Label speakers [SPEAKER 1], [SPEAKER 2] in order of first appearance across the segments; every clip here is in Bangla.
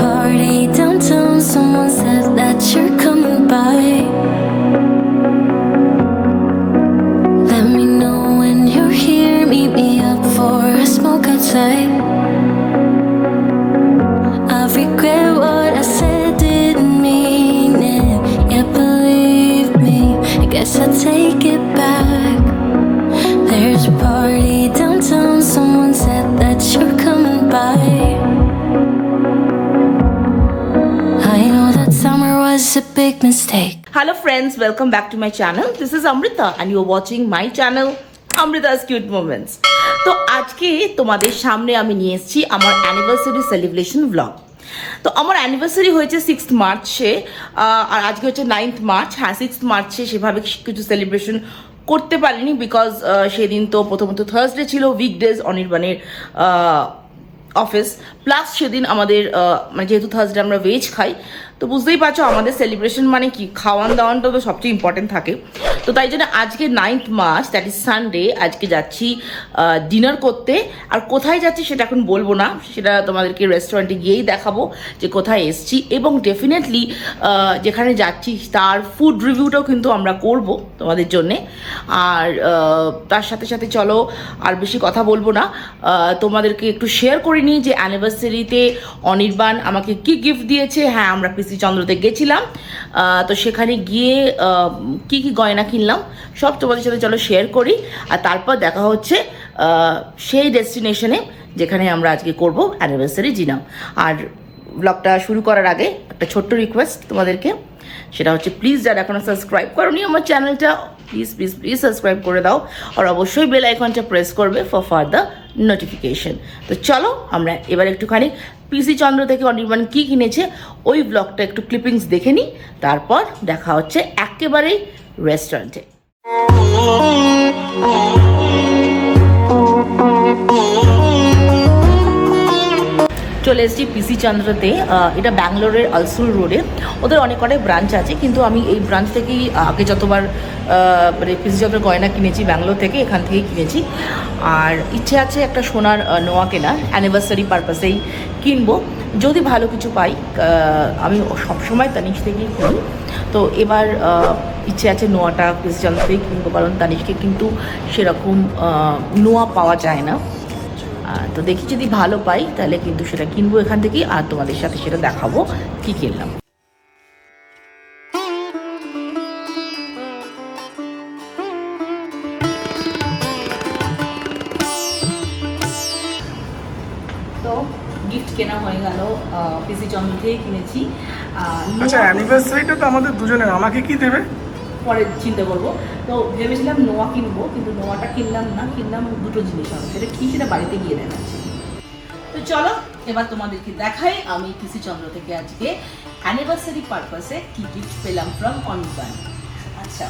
[SPEAKER 1] party downtown. Someone said that you're coming by. Let me know when you're here. Meet me up for a smoke outside. I regret what I said, didn't mean it. Yeah, believe me, I guess I'll take it back. There's a party downtown. Someone said that you're coming by. I know that summer was a big mistake.
[SPEAKER 2] Hello friends, welcome back to my channel. This is Amrita and you're watching my channel Amrita's Cute Moments. তো আজকে তোমাদের সামনে আমি নিয়ে এসেছি আমার অ্যানিভার্সারি সেলিব্রেশন ব্লগ। তো আমার অ্যানিভার্সারি হয়েছে 6th মার্চে আর আজকে হচ্ছে 9th মার্চ। হ্যাঁ, 6th মার্চে সেভাবে কিছু সেলিব্রেশন করতে পারিনি বিকজ সেদিন তো প্রথমত থার্সডে ছিল, উইকডেজ অনির্বাণের অফিস, প্লাস সেদিন আমাদের মানে যেহেতু থার্সডে আমরা ভেজ খাই, তো বুঝতেই পারছো আমাদের সেলিব্রেশন মানে কি, খাওয়ান দাওয়ানটা তো সবচেয়ে ইম্পর্টেন্ট থাকে। তো তাই জন্য আজকে 9th March, that is Sunday, আজকে যাচ্ছি ডিনার করতে। আর কোথায় যাচ্ছি সেটা এখন বলবো না, সেটা তোমাদেরকে রেস্টুরেন্টে গিয়েই দেখাবো যে কোথায় এসছি, এবং ডেফিনেটলি যেখানে যাচ্ছি তার ফুড রিভিউটাও কিন্তু আমরা করব তোমাদের জন্যে। আর তার সাথে সাথে চলো আর বেশি কথা বলবো না, তোমাদেরকে একটু শেয়ার করে নিই যে অ্যানিভার্সারিতে অনির্বাণ আমাকে কি গিফট দিয়েছে। হ্যাঁ, আমরা পিসি চন্দ্রতে গেছিলাম, তো সেখানে গিয়ে কি কি গয়না কিনলাম সব তোমাদের সাথে চলো শেয়ার করি। আর তারপর দেখা হচ্ছে সেই ডেস্টিনেশনে যেখানে আমরা আজকে করব অ্যানিভার্সারি ডিনার। আর ব্লগটা শুরু করার আগে একটা ছোট্ট রিকোয়েস্ট তোমাদেরকে, সেটা হচ্ছে প্লিজ যারা এখনো সাবস্ক্রাইব করোনি আমার চ্যানেলটা, প্লিজ প্লিজ প্লিজ সাবস্ক্রাইব করে দাও, আর অবশ্যই বেল আইকনটা প্রেস করবে ফর ফার্দার নোটিফিকেশন। তো চলো আমরা এবার একটুখানি পিসি চন্দ্র থেকে অনির্বাণ কী কিনেছে ওই ব্লগটা একটু ক্লিপিংস দেখে নিই, তারপর দেখা হচ্ছে একেবারেই রেস্টুরেন্টে। চলে এসেছি পিসি চন্দ্রতে। এটা ব্যাঙ্গালোরের আলসুল রোডে। ওদের অনেক ব্রাঞ্চ আছে, কিন্তু আমি এই ব্রাঞ্চ থেকেই আগে যতবার মানে পিসি চন্দ্রের গয়না কিনেছি ব্যাঙ্গালোর থেকে, এখান থেকেই কিনেছি। আর ইচ্ছে আছে একটা সোনার নোয়া কেনার, অ্যানিভার্সারি পারপাসেই কিনবো যদি ভালো কিছু পাই। আমি সবসময় তানিশ থেকেই কিনি, তো এবার ইচ্ছে আছে নোয়াটা পিসি চন্দ্র থেকেই কিনবো, কারণ তানিশকে কিন্তু সেরকম নোয়া পাওয়া যায় না। তো দেখি যদি ভালো পাই তাহলে কিন্তু সেটা কিনবো এখান থেকেই, আর তোমাদের সাথে সেটা দেখাবো কি কিনলাম। তো গিফট কেনা হয়ে গেল, পিসি চন্দ্র থেকে কিনেছি।
[SPEAKER 3] আচ্ছা, অ্যানিভার্সারিটা তো আমাদের দুজনের, আমাকে কি দেবে
[SPEAKER 2] পরে চিন্তা করবো। তো ভেবেছিলাম নোয়া কিনবো, কিন্তু নোয়াটা কিনলাম না, কিনলাম দুটো জিনিস হবে, সেটা কি সেটা বাড়িতে গিয়ে দেখাচ্ছি। তো চলো এবার তোমাদেরকে দেখাই আমি পিসি চন্দ্র থেকে আজকে অ্যানিভার্সারি পারপাসে কি গিফট পেলাম ফ্রম অনির্বাণ। আচ্ছা,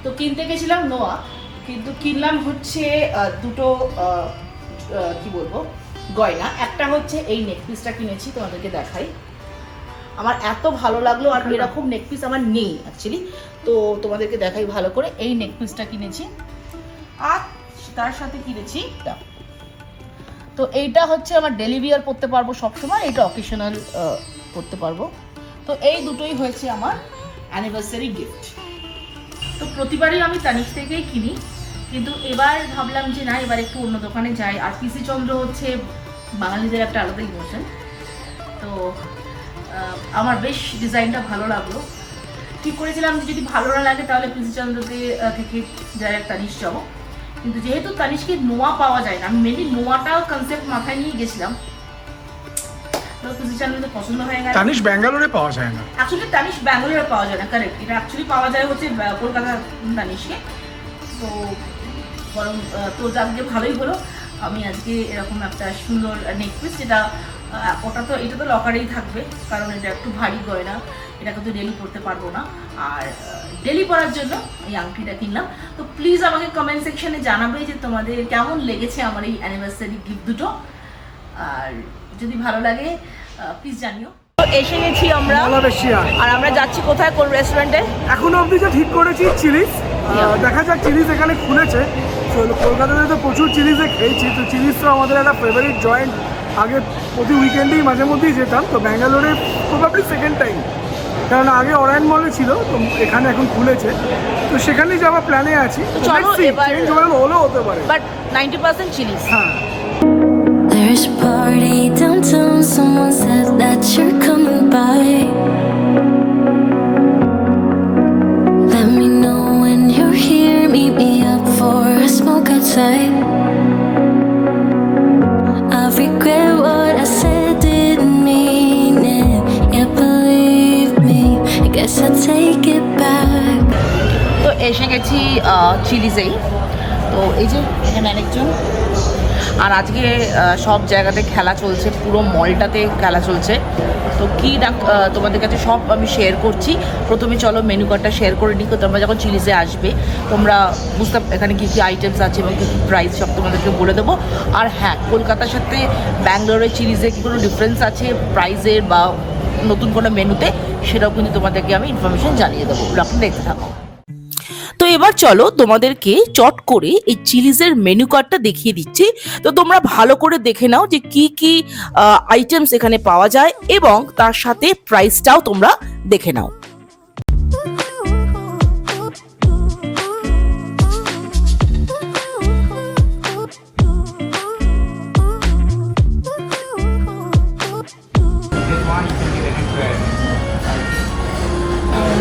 [SPEAKER 2] তো কিনতে গেছিলাম নোয়া, কিন্তু কিনলাম হচ্ছে দুটো কি বলবো গয়না। একটা হচ্ছে এই নেকপিসটা কিনেছি, তোমাদেরকে দেখাই, আমার এত ভালো লাগলো। আর এরকম নেকপিস আমার নেই অ্যাকচুয়ালি, তো তোমাদেরকে দেখাই ভালো করে। এই নেকপিসটা কিনেছি, আর তার সাথে কিনেছি এটা। তো এইটা হচ্ছে আমার ডেলি বিয়ার পরতে পারবো সবসময়, এটা অকেশনাল পরতে পারবো। তো এই দুটোই হয়েছে আমার অ্যানিভার্সারি গিফট। তো প্রতিবারই আমি তানিশ থেকেই কিনি, কিন্তু এবার ভাবলাম যে না, এবার একটু অন্য দোকানে যাই। আর পিসি চন্দ্র হচ্ছে বাঙালিদের একটা আলাদা ইমোশন, তো আমার বেশ ডিজাইনটা ভালো লাগলো। ঠিক করেছিলাম যে যদি ভালো না লাগে তাহলে পিসি চন্দ্রতে থেকে ডাইরেক্ট তানিশ যাবো, কিন্তু যেহেতু তানিশকে নোয়া পাওয়া যায় না, আমি মেনলি নোয়াটাও কনসেপ্ট মাথায় নিয়ে গেছিলাম, তো পিসি চন্দ্রতে পছন্দ হয়ে গেল।
[SPEAKER 3] তানিশ ব্যাঙ্গালোরে পাওয়া যায় না,
[SPEAKER 2] অ্যাকচুয়ালি তানিশ ব্যাঙ্গালোরে পাওয়া যায় না, কারেক্ট। এটা অ্যাকচুয়ালি পাওয়া যায় হচ্ছে কলকাতা তানিশকে। তো বরং তো যাকে ভালোই হলো, আমি আজকে এরকম একটা সুন্দর নেকপিস, যেটা ওটা তো এটা তো লকারেই থাকবে, কারণ এটা একটু ভারী গয়না, এটাকে তো ডেলি পরতে পারবো না। আর ডেলি পরার জন্য এই আংটিটা কিনলাম। তো প্লিজ আমাকে কমেন্ট সেকশনে জানাবে যে তোমাদের কেমন লেগেছে আমার এই অ্যানিভার্সারি গিফট দুটো, আর যদি ভালো লাগে প্লিজ জানিও। এসে গেছি আমরা, আর আমরা যাচ্ছি কোথায়, কোন রেস্টুরেন্টে?
[SPEAKER 3] এখনো অবধি যে ঠিক করেছি চিলিজ, দেখা যাক চিলিজ এখানে খুলেছে, সো কলকাতাতে তো প্রচুর চিলিজে খেয়েছি, তো চিলিজ তো আমাদের একটা ফেভারিট জয়েন্ট। আগে প্রতি উইকেন্ডেই মাঝে মধ্যেই যেতাম, তো ব্যাঙ্গালোরে প্রবাবলি সেকেন্ড টাইম, কারণ আগে অরায়ন মলে ছিল, তো এখানে এখন খুলেছে, তো সেখানেই যাওয়ার প্ল্যানে আছি।
[SPEAKER 2] চলো এবার
[SPEAKER 3] হলেও হতে পারে,
[SPEAKER 2] বাট 90% চিলিজ।
[SPEAKER 3] হ্যাঁ।
[SPEAKER 1] There's a party downtown, someone said that you're coming by. Let me know when you're here, meet me up for a smoke outside. I regret what I said, didn't mean it. Yeah, believe me, I guess I take it back.
[SPEAKER 2] তো এসে গেছি চিলিজেই। তো এই যে এখানে আরেকজন, আর আজকে সব জায়গাতে খেলা চলছে, পুরো মলটাতে খেলা চলছে। তো কী না তোমাদের কাছে সব আমি শেয়ার করছি। প্রথমে চলো মেনু কার্ডটা শেয়ার করে নিই, তোমরা যখন চিলিজে আসবে তোমরা বুঝতে এখানে কী কী আইটেমস আছে এবং কী কী প্রাইস সব তোমাদেরকে বলে দেবো। আর হ্যাঁ, কলকাতার সাথে ব্যাঙ্গালোরের চিলিজে কী কোনো ডিফারেন্স আছে প্রাইসের বা নতুন কোনো মেনুতে, সেটাও কিন্তু তোমাদেরকে আমি ইনফরমেশন জানিয়ে দেবো। ব্লগটা দেখতে থাকো। তো এবার চলো তোমাদেরকে চট করে এই চিলিজের মেনু কার্ডটা দেখিয়ে দিচ্ছি। তো তোমরা ভালো করে দেখে নাও যে কি কি আইটেমস এখানে পাওয়া যায় এবং তার সাথে প্রাইসটাও তোমরা দেখে নাও।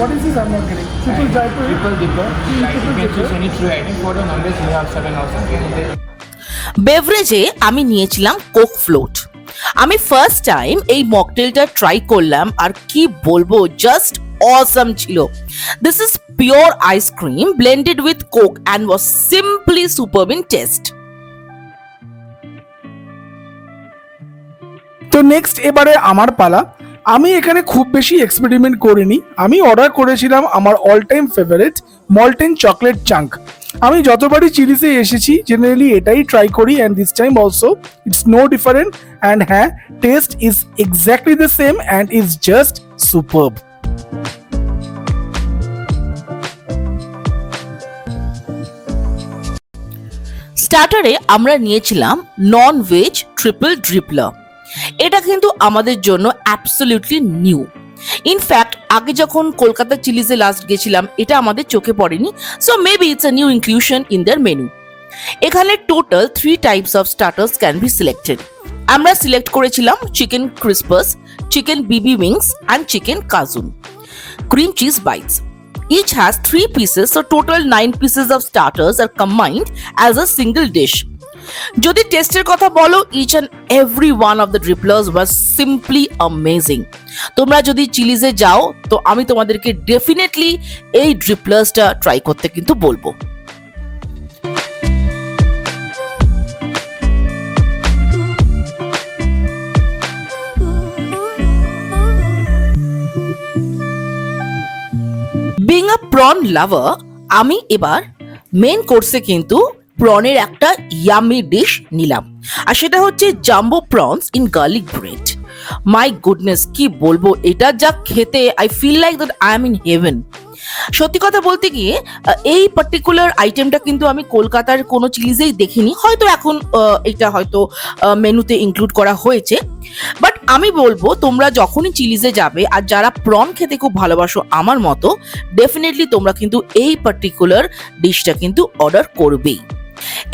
[SPEAKER 3] What is this? I'm not getting. Triple Jaipur.
[SPEAKER 4] Triple dipper. Like you can choose any three items. For the non-veg, we have 7 also.
[SPEAKER 2] বেভারেজে আমি নিয়েছিলাম কোক ফ্লোট। আমি ফার্স্ট টাইম এই মকটেলটা ট্রাই করলাম, আর কি বলবো, জাস্ট অসাম ছিল। This is pure ice cream blended with coke and was simply superb in taste.
[SPEAKER 3] তো নেক্সট এবারে আমার পালা। আমি এখানে খুব বেশি এক্সপেরিমেন্ট করিনি, আমি অর্ডার করেছিলাম আমার all time favourite molten chocolate chunk. আমি যতবারই চিলিজে এসেছি জেনারেলি এটাই ট্রাই করি, and this time also it's no different, and হ্যাঁ, taste is exactly the same and is just superb.
[SPEAKER 2] স্টার্টারে আমরা নিয়েছিলাম নন ভেজ ট্রিপল ড্রিপলার। এটা কিন্তু আমাদের জন্য অ্যাবসলিউটলি নিউ। ইনফ্যাক্ট আগে যখন কলকাতা চিলিজে লাস্ট গেছিলাম এটা আমাদের চোখে পড়েনি, so maybe it's a new inclusion in their menu. এখানে total 3 types of starters can be selected. আমরা সিলেক্ট করেছিলাম chicken crispers, chicken BB wings and chicken Cajun, cream cheese bites. Each has 3 pieces, so total 9 pieces of starters are combined as a single dish. যদি টেস্টের কথা বলো, each and every one of the dripplers was simply amazing. তোমরা যদি চিলিজে যাও তো আমি তোমাদেরকে ডেফিনেটলি এই ড্রিপলার্সটা ট্রাই করতে কিন্তু বলবো। বিং আ প্রন লাভার, আমি এবার মেন কোর্সে কিন্তু প্রনের একটা ইয়ামি ডিশ নিলাম, আর সেটা হচ্ছে jumbo prawns in garlic bread. My goodness, কি বলবো, এটা যা খেতে, I feel like that I am in heaven. সত্যি কথা বলতে গিয়ে এই পার্টিকুলার আইটেমটা কিন্তু আমি কলকাতার কোনো চিলিজেই দেখিনি, হয়তো এখন এটা হয়তো মেনুতে ইনক্লুড করা হয়েছে, বাট আমি বলবো তোমরা যখনই চিলিজে যাবে আর যারা প্রন খেতে খুব ভালোবাসো আমার মতো, ডেফিনেটলি তোমরা কিন্তু এই পার্টিকুলার ডিশটা কিন্তু অর্ডার করবেই।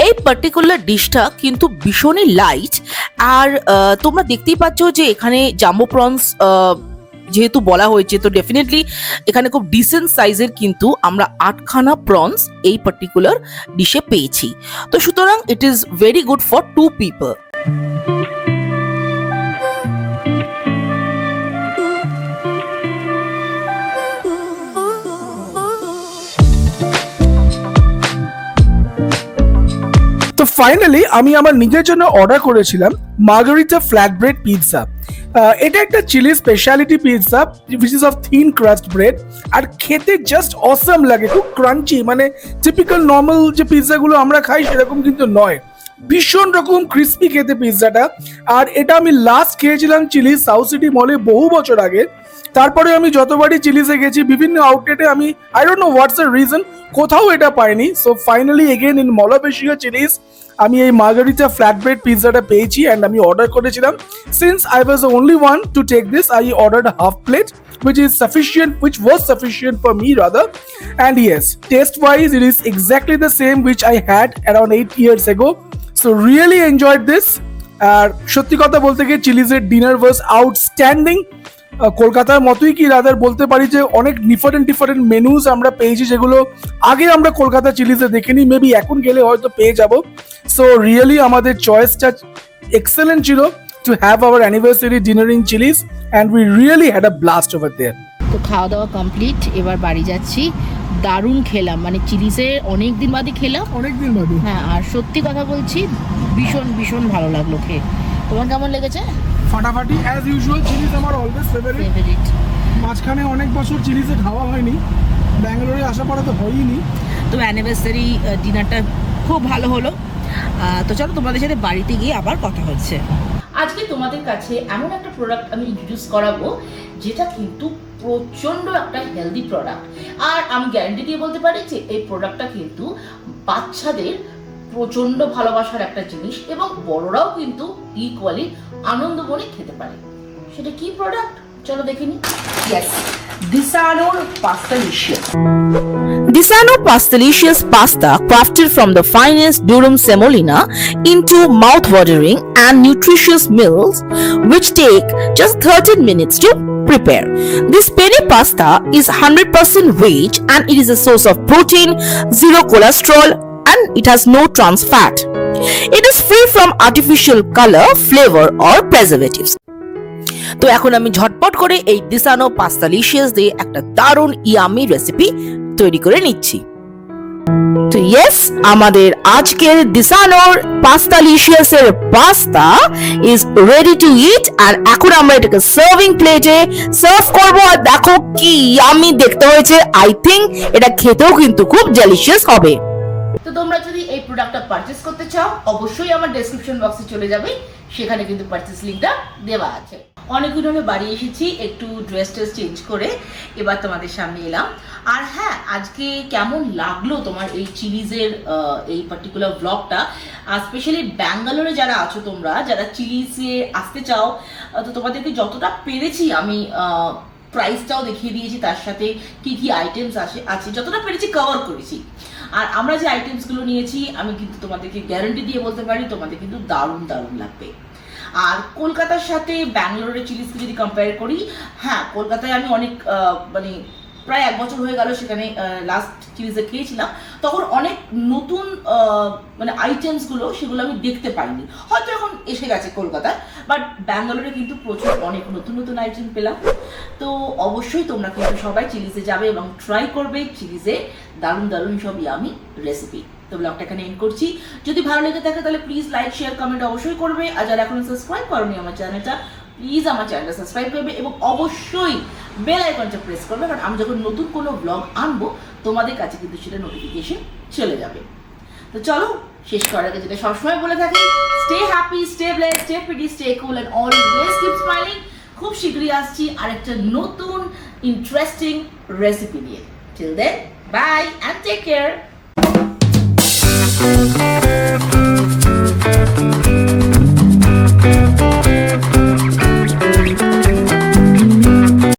[SPEAKER 2] এই পার্টিকুলার ডিশটা কিন্তু ভীষণই লাইট, আর তোমরা দেখতেই পাচ্ছ যে এখানে জাম্বো প্রনস যেহেতু বলা হয়েছে, তো ডেফিনেটলি এখানে খুব ডিসেন্ট সাইজের কিন্তু আমরা 8খানা প্রনস এই পার্টিকুলার ডিশে পেয়েছি। তো সুতরাং it is very good for 2 people.
[SPEAKER 3] তো ফাইনালি আমি আমার নিজের জন্য অর্ডার করেছিলাম মার্গারিটা ফ্ল্যাট ব্রেড পিৎজা। এটা একটা Chili's speciality pizza which is of thin crust bread, আর খেতে জাস্ট অসাম লাগে, খুব ক্রাঞ্চি, মানে টিপিক্যাল নর্মাল যে পিৎজাগুলো আমরা খাই সেরকম কিন্তু নয়। ভীষণ রকম ক্রিস্পি খেতে পিৎজাটা। আর এটা আমি লাস্ট খেয়েছিলাম চিলিজ সাউথ সিটি মলে বহু বছর আগে। তারপরে আমি যতবারই চিলিজে গেছি বিভিন্ন আউটলেটে আমি I don't know what's the reason কোথাও এটা পাইনি। So finally again in mall of Asia Chillies আমি এই মার্গারিটা ফ্ল্যাট ব্রেড পিৎজাটা পেয়েছি অ্যান্ড আমি অর্ডার করেছিলাম। Since I was the only one to take this, I ordered half plate which was sufficient for me rather. And yes, taste wise it is exactly the same which I had around 8 years ago. So really enjoyed this. আর সত্যি কথা বলতে গিয়ে চিলিজের ডিনার ওয়াজ আউটস্ট্যান্ডিং। কলকাতার মতোই কি রাদার বলতে পারি যে অনেক ডিফারেন্ট মেনুজ আমরা পেয়েছি যেগুলো আগে আমরা কলকাতা চিলিজে দেখিনি, মেবি এখন গেলে হয়তো পেয়ে যাব। সো রিয়েলি আমাদের চয়েসটা এক্সেলেন্ট ছিল to have our anniversary dinner in Chili's and we really had a blast over there.
[SPEAKER 2] তো খাওয়া দাওয়া কমপ্লিট, এবার বাড়ি যাচ্ছি। দারুণ খেলাম, মানে চিলিজে অনেক দিন বাদে খেলাম।
[SPEAKER 3] অনেকদিন বাদে।
[SPEAKER 2] হ্যাঁ, আর সত্যি কথা বলছি ভীষণ ভালো লাগলো খেয়ে। তোমার কেমন লেগেছে?
[SPEAKER 3] ফাটাফাটি অ্যাজ ইউজুয়াল, চিলিজ আমার অলওয়েজ ফেভারিট। মাঝখানে অনেক বছর চিলিজে খাওয়া হয়নি, ব্যাঙ্গালোরে আসা পরে তো হয়নি।
[SPEAKER 2] তো অ্যানিভার্সারি ডিনারটা খুব ভালো হলো। তো চলো তোমাদের সাথে বাড়িতে গিয়ে আবার কথা হচ্ছে। আজকে তোমাদের কাছে এমন একটা প্রোডাক্ট আমি ইন্ট্রোডিউস করাবো যেটা কিন্তু প্রচণ্ড একটা হেলদি প্রোডাক্ট। আর আমি গ্যারান্টি দিয়ে বলতে পারি যে এই প্রোডাক্টটা কিন্তু বাচ্চাদের প্রচণ্ড ভালোবাসার একটা জিনিস এবং বড়রাও কিন্তু ইকুয়ালি আনন্দ মনে খেতে পারে। সেটা কি প্রোডাক্ট চলো দেখে নিই। ইয়েস, Disanoর Pastalicious. Disano Pastalicious pasta crafted from the finest durum semolina into mouth-watering and nutritious meals which take just 13 minutes to prepare. This penne pasta is 100% veg and it is a source of protein, zero cholesterol and it has no trans fat. It is free from artificial color, flavor or preservatives. তো এখন আমি ঝটপট করে এই দিসানো পাস্তালিশিয়াস দিয়ে একটা দারুণ ইয়ামি রেসিপি তৈরি করে নিচ্ছি। তো ইয়েস, আমাদের আজকের দিসানোর পাস্তালিশিয়াস এর পাস্তা ইজ রেডি টু ইট। আর এখন আমরা এটাকে সার্ভিং প্লেটে সার্ভ করব। আর দেখো কি ইয়ামি দেখতে হয়েছে। আই থিংক এটা খেতেও কিন্তু খুব ডেলিশিয়াস হবে। তো তোমরা যদি এই প্রোডাক্টটা পারচেজ করতে চাও অবশ্যই আমার ডেসক্রিপশন বক্সে চলে যাবে, সেখানে কিন্তু পারচেজ লিংকটা দেওয়া আছে। অনেকদিন হলো বাড়ি এসেছি, একটু ড্রেস চেঞ্জ করে এবার তোমাদের সামনে এলাম। আর হ্যাঁ, আজকে কেমন লাগলো তোমার এই চিলিজের এই পার্টিকুলার ব্লগটা, আর স্পেশালি ব্যাঙ্গালোরে যারা আছো তোমরা, যারা চিলিজে আসতে চাও, তো তোমাদেরকে যতটা পেরেছি আমি প্রাইসটাও দেখিয়ে দিয়েছি, তার সাথে কি কি আইটেমস আছে যতটা পেরেছি কভার করেছি। আর আমরা যে আইটেমসগুলো নিয়েছি আমি কিন্তু তোমাদেরকে গ্যারান্টি দিয়ে বলতে পারি তোমাদের কিন্তু দারুণ লাগবে। আর কলকাতার সাথে ব্যাঙ্গালোরের চিলিজকে যদি কম্পেয়ার করি, হ্যাঁ কলকাতায় আমি অনেক মানে প্রায় 1 বছর হয়ে গেল সেখানে লাস্ট চিলিজে খেয়েছিলাম, তখন অনেক নতুন মানে আইটেমসগুলো সেগুলো আমি দেখতে পাইনি, হয়তো এখন এসে গেছে কলকাতায়, বাট ব্যাঙ্গালোরে কিন্তু প্রচুর অনেক নতুন আইটেম পেলাম। তো অবশ্যই তোমরা কিন্তু সবাই চিলিজে যাবে এবং ট্রাই করবে চিলিজে দারুণ সব ইয়ামি রেসিপি। তো ব্লগটা এখানে এন্ড করছি। যদি ভালো লেগে থাকে তাহলে প্লিজ লাইক শেয়ার কমেন্ট অবশ্যই করবে। আর যারা এখনো সাবস্ক্রাইব করোনি আমার চ্যানেলটা, প্লিজ আমার চ্যানেলটা সাবস্ক্রাইব করবে এবং অবশ্যই বেল আইকনটা প্রেস করবে, কারণ আমি যখন নতুন কোনো ব্লগ আনবো তোমাদের কাছে কিন্তু সেটা নোটিফিকেশন চলে যাবে। তো চলো, শেষ করার আগে যেটা সবসময় বলে থাকি, stay happy, stay blessed, stay pretty, stay cool and always keep smiling. খুব শীঘ্রই আসছি আরেকটা নতুন ইন্টারেস্টিং রেসিপি নিয়ে। Till then, bye and take care.